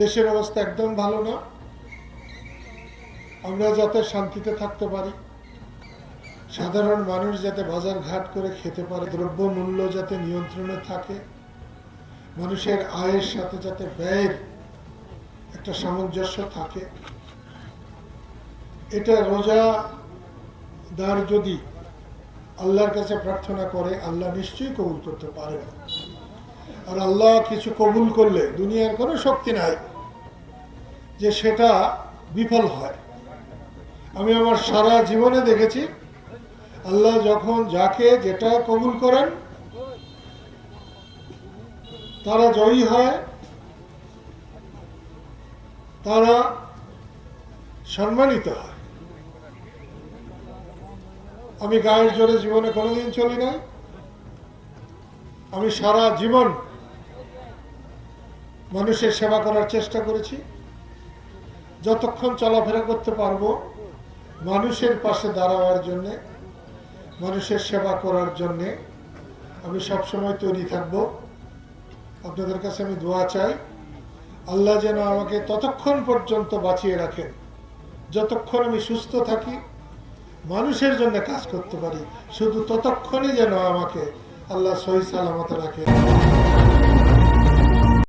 দেশের অবস্থা একদম ভালো না। আমরা যাতে শান্তিতে থাকতে পারি, সাধারণ মানুষ যাতে বাজার ঘাট করে খেতে পারে, দ্রব্য মূল্য যাতে নিয়ন্ত্রণে থাকে, মানুষের আয়ের সাথে যাতে ব্যয়ের একটা সামঞ্জস্য থাকে, এটা রোজাদার যদি আল্লাহর কাছে প্রার্থনা করে আল্লাহ নিশ্চয়ই কবুল করতে পারে। আর আল্লাহ কিছু কবুল করলে দুনিয়ার কোনো শক্তি নাই যে সেটা বিফল হয়। আমি আমার সারা জীবনে দেখেছি আল্লাহ যখন যাকে যেটা কবুল করেন তারা জয়ী হয়, তারা সম্মানিত হয়। আমি গায়ের জোরে জীবনে কোনোদিন চলি নাই। আমি সারা জীবন মানুষের সেবা করার চেষ্টা করেছি। যতক্ষণ চলাফেরা করতে পারবো মানুষের পাশে দাঁড়াবার জন্যে, মানুষের সেবা করার জন্যে আমি সবসময় তৈরি থাকব। আপনাদের কাছে আমি দোয়া চাই আল্লাহ যেন আমাকে ততক্ষণ পর্যন্ত বাঁচিয়ে রাখেন যতক্ষণ আমি সুস্থ থাকি, মানুষের জন্য কাজ করতে পারি, শুধু ততক্ষণই যেন আমাকে আল্লাহ সহি সালামতে রাখেন।